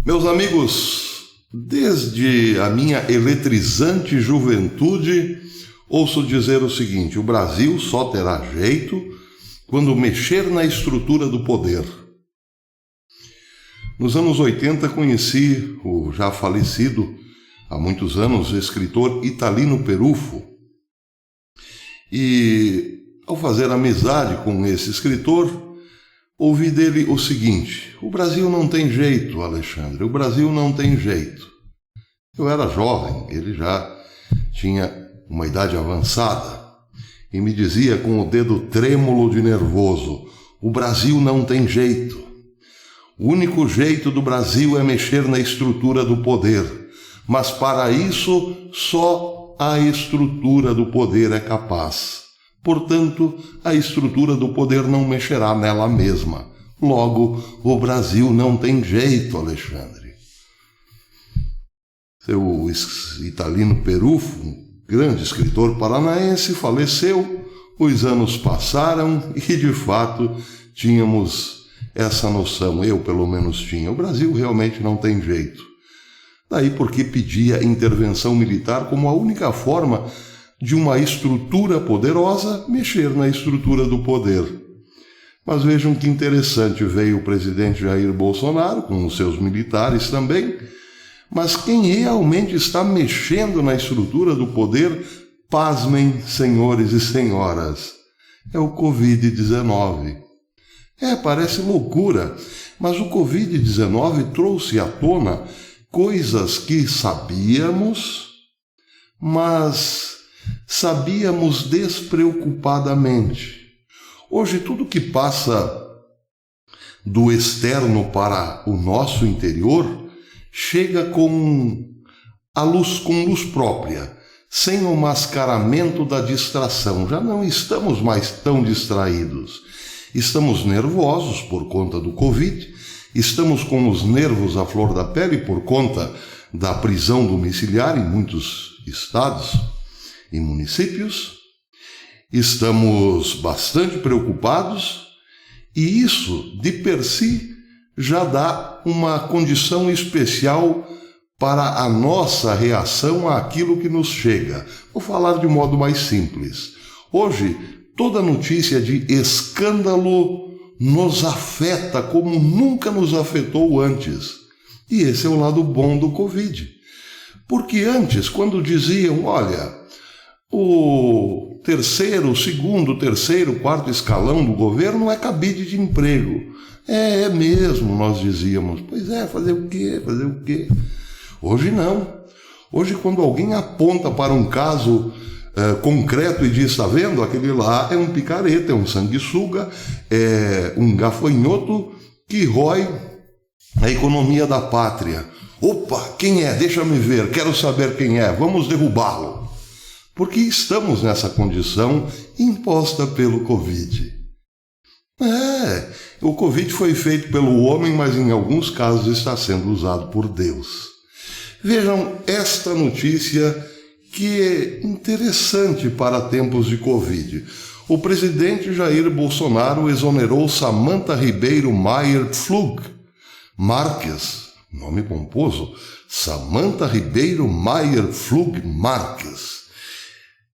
Meus amigos, desde a minha eletrizante juventude, ouço dizer o seguinte: o Brasil só terá jeito quando mexer na estrutura do poder. Nos anos 80 conheci o já falecido, há muitos anos, escritor Italino Perufo. E, ao fazer amizade com esse escritor, ouvi dele o seguinte: o Brasil não tem jeito, Alexandre, o Brasil não tem jeito. Eu era jovem, ele já tinha uma idade avançada, e me dizia com o dedo trêmulo de nervoso: o Brasil não tem jeito. O único jeito do Brasil é mexer na estrutura do poder, mas para isso só a estrutura do poder é capaz. Portanto, a estrutura do poder não mexerá nela mesma. Logo, o Brasil não tem jeito, Alexandre. Seu Italino Perufo, grande escritor paranaense, faleceu, os anos passaram e, de fato, tínhamos essa noção, eu pelo menos tinha. O Brasil realmente não tem jeito. Daí porque pedia intervenção militar como a única forma de uma estrutura poderosa mexer na estrutura do poder. Mas vejam que interessante, veio o presidente Jair Bolsonaro, com os seus militares também, mas quem realmente está mexendo na estrutura do poder, pasmem, senhores e senhoras, é o Covid-19. Parece loucura, mas o Covid-19 trouxe à tona coisas que sabíamos, mas sabíamos despreocupadamente. Hoje, tudo que passa do externo para o nosso interior chega com luz própria, sem o mascaramento da distração. Já não estamos mais tão distraídos. Estamos nervosos por conta do Covid, estamos com os nervos à flor da pele por conta da prisão domiciliar em muitos estados e municípios, estamos bastante preocupados e isso, de per si, já dá uma condição especial para a nossa reação àquilo que nos chega. Vou falar de modo mais simples. Hoje, toda notícia de escândalo nos afeta como nunca nos afetou antes. E esse é o lado bom do Covid. Porque antes, quando diziam, olha, o segundo, terceiro, quarto escalão do governo é cabide de emprego. É mesmo, nós dizíamos. Pois é, fazer o quê? Hoje não. Hoje, quando alguém aponta para um caso concreto e diz, está vendo, aquele lá é um picareta, é um sanguessuga, é um gafanhoto que rói a economia da pátria. Opa, quem é? Deixa-me ver, quero saber quem é, vamos derrubá-lo. Porque estamos nessa condição imposta pelo Covid. O Covid foi feito pelo homem, mas em alguns casos está sendo usado por Deus. Vejam esta notícia que é interessante para tempos de Covid. O presidente Jair Bolsonaro exonerou Samantha Ribeiro Maier Pflug Marques, nome pomposo, Samantha Ribeiro Maier Pflug Marques.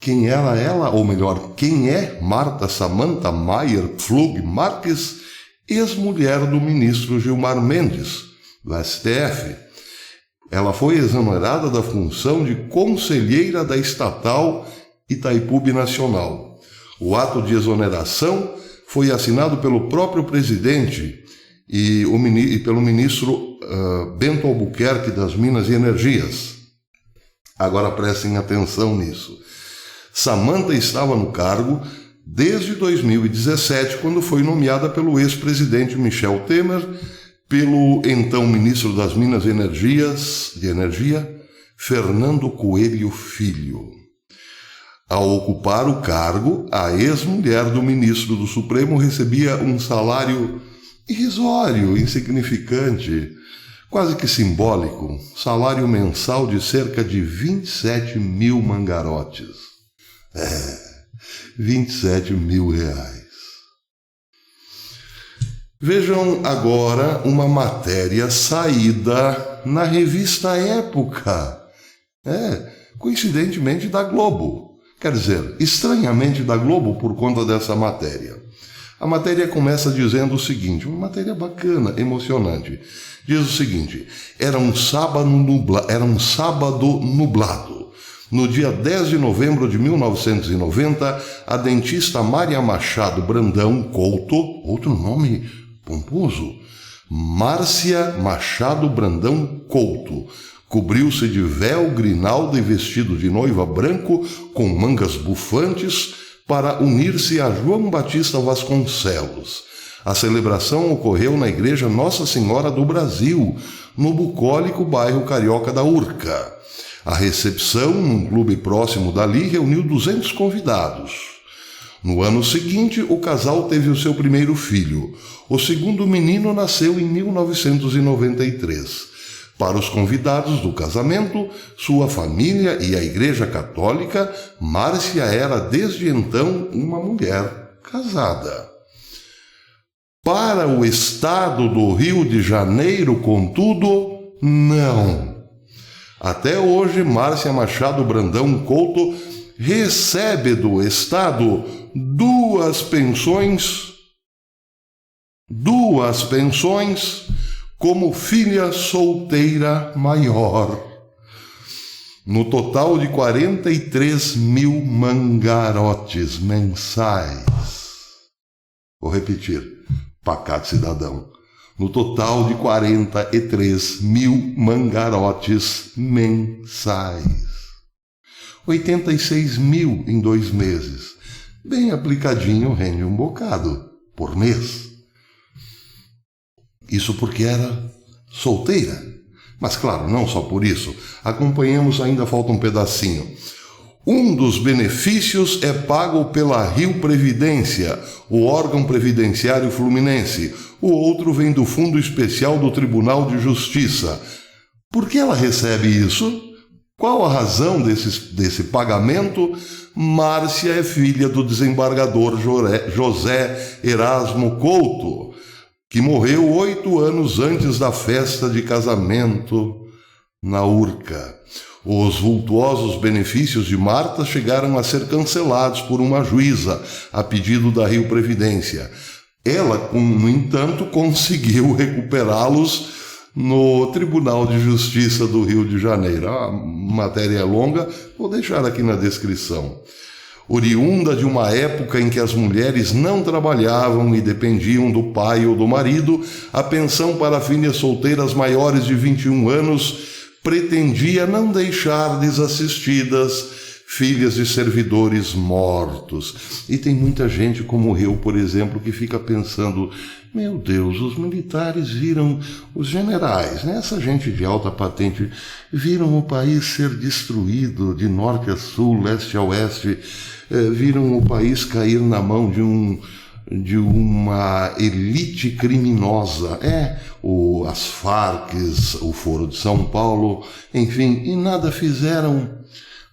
Quem era ela, ou melhor, quem é Marta Samantha Maier Pflug Marques, ex-mulher do ministro Gilmar Mendes, do STF. Ela foi exonerada da função de conselheira da estatal Itaipu Binacional. O ato de exoneração foi assinado pelo próprio presidente e pelo ministro Bento Albuquerque das Minas e Energias. Agora prestem atenção nisso. Samantha estava no cargo desde 2017, quando foi nomeada pelo ex-presidente Michel Temer, pelo então ministro das Minas e Energia, Fernando Coelho Filho. Ao ocupar o cargo, a ex-mulher do ministro do Supremo recebia um salário irrisório, insignificante, quase que simbólico, salário mensal de cerca de 27 mil mangarotes. 27 mil reais. Vejam agora uma matéria saída na revista Época. Coincidentemente da Globo. Quer dizer, estranhamente da Globo por conta dessa matéria. A matéria começa dizendo o seguinte, uma matéria bacana, emocionante. Diz o seguinte, era um sábado nublado. No dia 10 de novembro de 1990, a dentista Mária Machado Brandão Couto, outro nome pomposo, Márcia Machado Brandão Couto, cobriu-se de véu, grinalda e vestido de noiva branco com mangas bufantes para unir-se a João Batista Vasconcelos. A celebração ocorreu na Igreja Nossa Senhora do Brasil, no bucólico bairro carioca da Urca. A recepção, num clube próximo dali, reuniu 200 convidados. No ano seguinte, o casal teve o seu primeiro filho. O segundo menino nasceu em 1993. Para os convidados do casamento, sua família e a Igreja Católica, Márcia era desde então uma mulher casada. Para o estado do Rio de Janeiro, contudo, não. Até hoje, Márcia Machado Brandão Couto recebe do Estado duas pensões como filha solteira maior. No total de 43 mil mangarotes mensais. Vou repetir, pacato cidadão. No total de 43 mil mangarotes mensais. 86 mil em 2 meses. Bem aplicadinho, rende um bocado por mês. Isso porque era solteira. Mas claro, não só por isso. Acompanhemos, ainda falta um pedacinho. Um dos benefícios é pago pela Rio Previdência, o órgão previdenciário fluminense. O outro vem do Fundo Especial do Tribunal de Justiça. Por que ela recebe isso? Qual a razão desse pagamento? Márcia é filha do desembargador José Erasmo Couto, que morreu 8 anos antes da festa de casamento na Urca. Os vultuosos benefícios de Marta chegaram a ser cancelados por uma juíza, a pedido da Rio Previdência. Ela, no entanto, conseguiu recuperá-los no Tribunal de Justiça do Rio de Janeiro. A matéria é longa, vou deixar aqui na descrição. Oriunda de uma época em que as mulheres não trabalhavam e dependiam do pai ou do marido, a pensão para filhas solteiras maiores de 21 anos pretendia não deixar desassistidas filhas de servidores mortos. E tem muita gente como eu, por exemplo, que fica pensando, meu Deus, os militares viram, os generais, né? Essa gente de alta patente, viram o país ser destruído de norte a sul, leste a oeste, viram o país cair na mão de uma elite criminosa, as Farc, o Foro de São Paulo, enfim, e nada fizeram.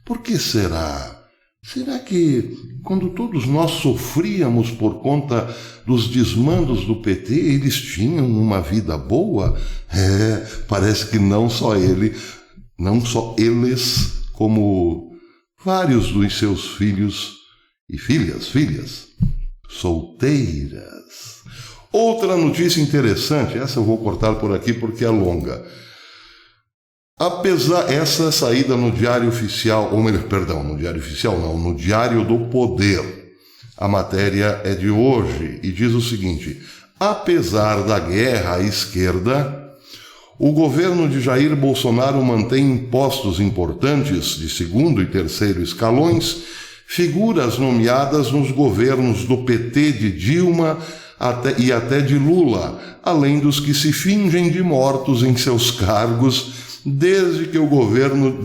Por que será? Será que, quando todos nós sofríamos por conta dos desmandos do PT, eles tinham uma vida boa? Parece que não só eles, como vários dos seus filhos e filhas solteiras. Outra notícia interessante, essa eu vou cortar por aqui porque é longa. Essa saída no Diário Oficial, no Diário do Poder. A matéria é de hoje e diz o seguinte: apesar da guerra à esquerda, o governo de Jair Bolsonaro mantém impostos importantes de segundo e terceiro escalões, figuras nomeadas nos governos do PT de Dilma e até de Lula, além dos que se fingem de mortos em seus cargos desde o governo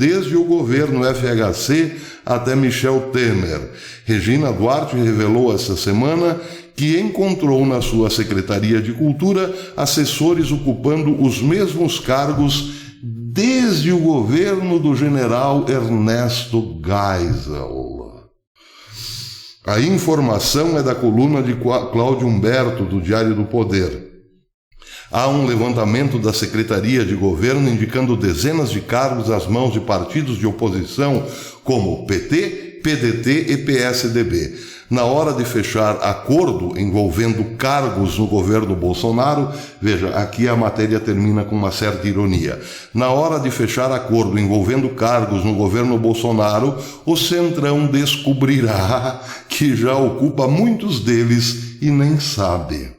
FHC até Michel Temer. Regina Duarte revelou esta semana que encontrou na sua Secretaria de Cultura assessores ocupando os mesmos cargos desde o governo do general Ernesto Geisel. A informação é da coluna de Cláudio Humberto, do Diário do Poder. Há um levantamento da Secretaria de Governo indicando dezenas de cargos às mãos de partidos de oposição como PT, PDT e PSDB. Na hora de fechar acordo envolvendo cargos no governo Bolsonaro, veja, aqui a matéria termina com uma certa ironia. Na hora de fechar acordo envolvendo cargos no governo Bolsonaro, o Centrão descobrirá que já ocupa muitos deles e nem sabe.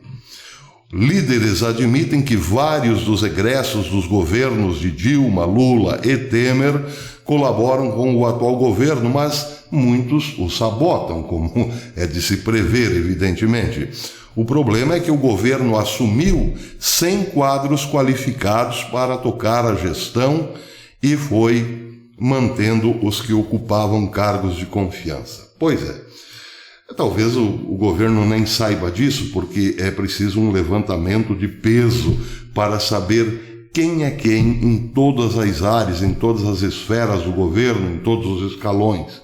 Líderes admitem que vários dos egressos dos governos de Dilma, Lula e Temer colaboram com o atual governo, mas muitos o sabotam, como é de se prever, evidentemente. O problema é que o governo assumiu sem quadros qualificados para tocar a gestão e foi mantendo os que ocupavam cargos de confiança. Pois é. Talvez o governo nem saiba disso, porque é preciso um levantamento de peso para saber quem é quem em todas as áreas, em todas as esferas do governo, em todos os escalões.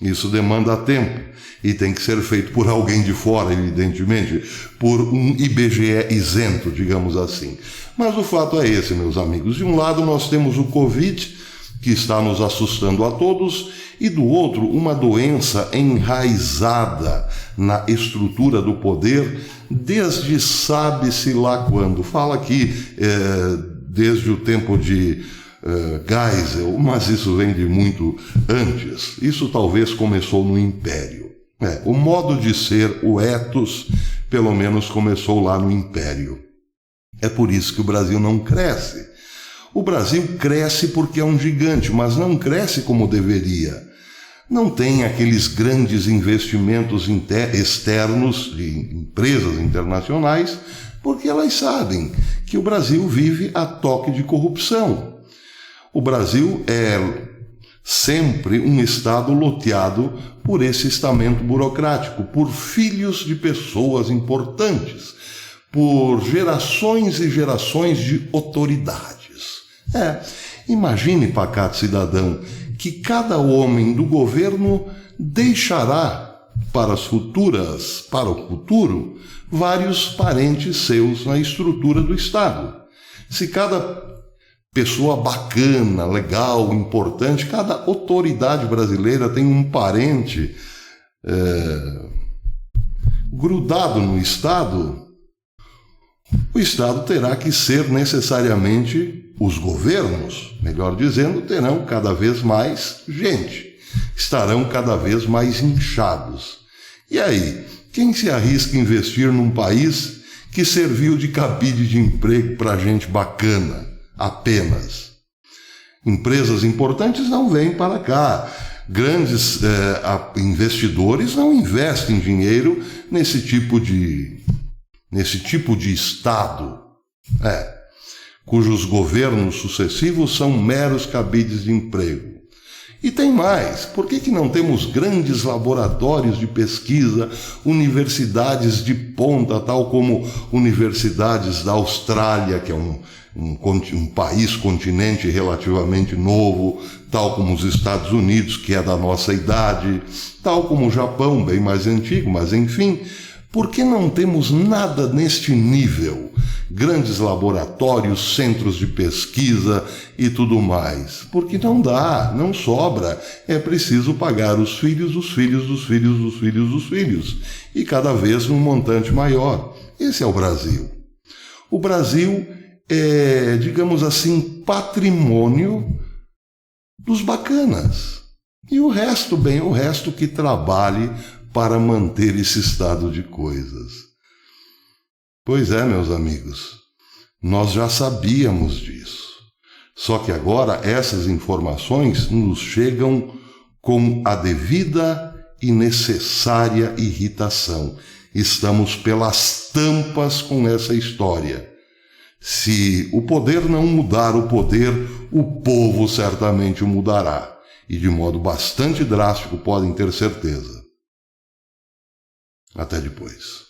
Isso demanda tempo e tem que ser feito por alguém de fora, evidentemente, por um IBGE isento, digamos assim. Mas o fato é esse, meus amigos. De um lado nós temos o Covid, que está nos assustando a todos, e do outro uma doença enraizada na estrutura do poder desde sabe-se lá quando. Fala aqui desde o tempo de Geisel, mas isso vem de muito antes. Isso talvez começou no Império. O modo de ser, o ethos, pelo menos começou lá no Império. É por isso que o Brasil não cresce. O Brasil cresce porque é um gigante, mas não cresce como deveria. Não tem aqueles grandes investimentos externos de empresas internacionais, porque elas sabem que o Brasil vive a toque de corrupção. O Brasil é sempre um Estado loteado por esse estamento burocrático, por filhos de pessoas importantes, por gerações e gerações de autoridades. Imagine, pacato cidadão, que cada homem do governo deixará para o futuro, vários parentes seus na estrutura do Estado. Se cada pessoa bacana, legal, importante, cada autoridade brasileira tem um parente grudado no Estado, o Estado terá que ser necessariamente, os governos, melhor dizendo, terão cada vez mais gente, estarão cada vez mais inchados. E aí, quem se arrisca a investir num país que serviu de cabide de emprego para gente bacana, apenas? Empresas importantes não vêm para cá. Grandes investidores não investem dinheiro nesse tipo de Estado, cujos governos sucessivos são meros cabides de emprego. E tem mais, por que não temos grandes laboratórios de pesquisa, universidades de ponta, tal como universidades da Austrália, que é um país, continente relativamente novo, tal como os Estados Unidos, que é da nossa idade, tal como o Japão, bem mais antigo, mas enfim. Por que não temos nada neste nível? Grandes laboratórios, centros de pesquisa e tudo mais. Porque não dá, não sobra. É preciso pagar os filhos dos filhos dos filhos dos filhos dos filhos. E cada vez num montante maior. Esse é o Brasil. O Brasil é, digamos assim, patrimônio dos bacanas. E o resto, o resto que trabalhe para manter esse estado de coisas. Pois é, meus amigos, nós já sabíamos disso. Só que agora essas informações nos chegam com a devida e necessária irritação. Estamos pelas tampas com essa história. Se o poder não mudar o poder, o povo certamente o mudará. E de modo bastante drástico, podem ter certeza. Até depois.